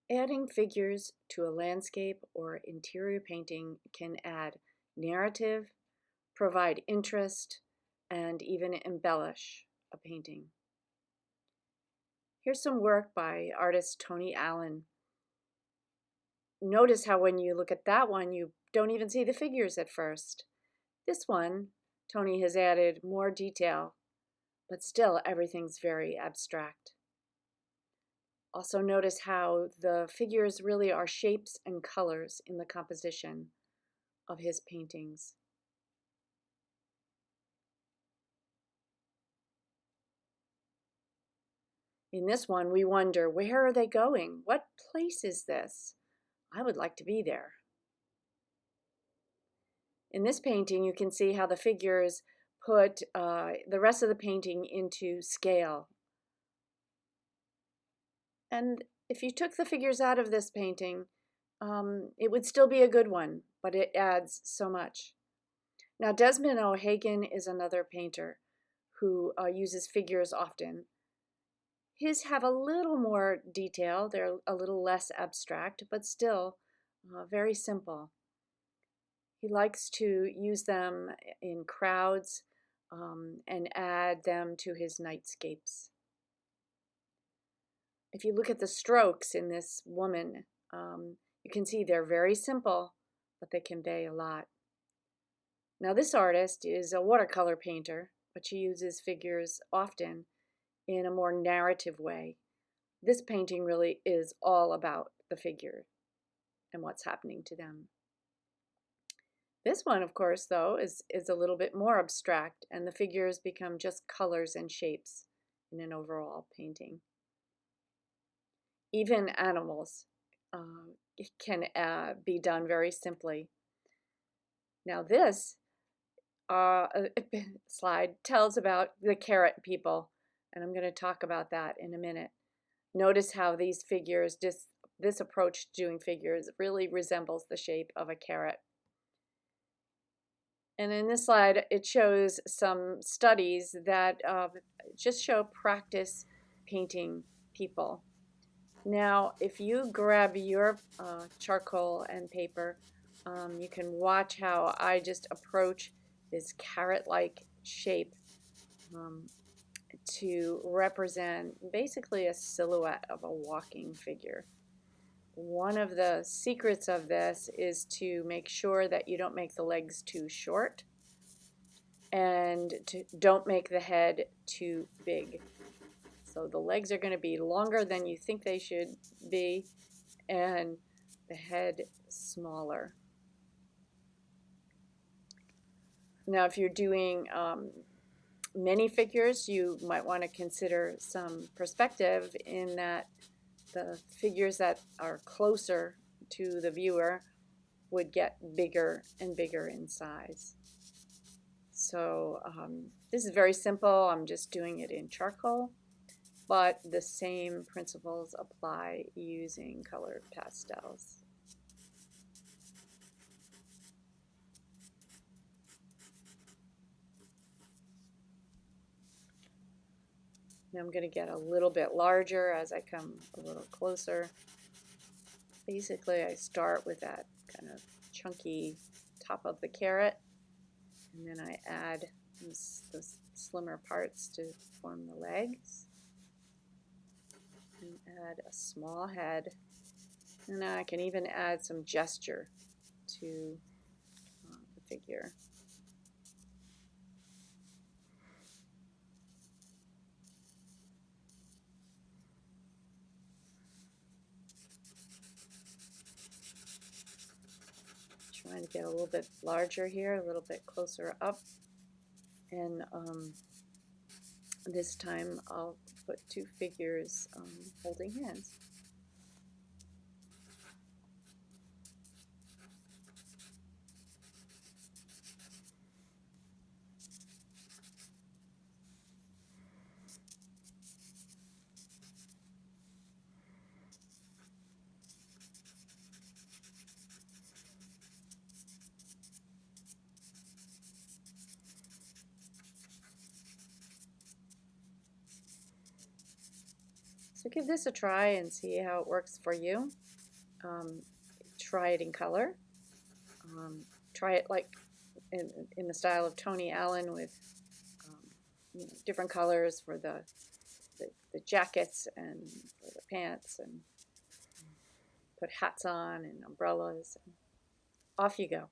Adding figures to a landscape or interior painting can add narrative, provide interest, and even embellish a painting. Here's some work by artist Tony Allen. Notice how when you look at that one, you don't even see the figures at first. This one, Tony has added more detail, but still everything's very abstract. Also notice how the figures really are shapes and colors in the composition of his paintings. In this one, we wonder, where are they going? What place is this? I would like to be there. In this painting, you can see how the figures put the rest of the painting into scale. And if you took the figures out of this painting, it would still be a good one, but it adds so much. Now, Desmond O'Hagan is another painter who uses figures often. His have a little more detail. They're a little less abstract, but still very simple. He likes to use them in crowds and add them to his nightscapes. If you look at the strokes in this woman, you can see they're very simple, but they convey a lot. Now, this artist is a watercolor painter, but she uses figures often in a more narrative way. This painting really is all about the figure and what's happening to them. This one, of course, though, is a little bit more abstract, and the figures become just colors and shapes in an overall painting. Even animals can be done very simply. Now, this slide tells about the carrot people, and I'm going to talk about that in a minute. Notice how these figures, this approach to doing figures really resembles the shape of a carrot. And in this slide, it shows some studies that just show practice painting people. Now, if you grab your charcoal and paper, you can watch how I just approach this carrot-like shape to represent basically a silhouette of a walking figure. One of the secrets of this is to make sure that you don't make the legs too short and don't make the head too big. So the legs are going to be longer than you think they should be, and the head smaller. Now, if you're doing many figures, you might want to consider some perspective in that the figures that are closer to the viewer would get bigger and bigger in size. So this is very simple. I'm just doing it in charcoal, but the same principles apply using colored pastels. Now I'm going to get a little bit larger as I come a little closer. Basically, I start with that kind of chunky top of the carrot, and then I add the slimmer parts to form the legs, and add a small head, and I can even add some gesture to the figure. Trying to get a little bit larger here, a little bit closer up, and this time I'll put two figures holding hands. So So give this a try and see how it works for you. Try it in color. Try it like in the style of Tony Allen with different colors for the jackets and for the pants, and put hats on and umbrellas. And off you go.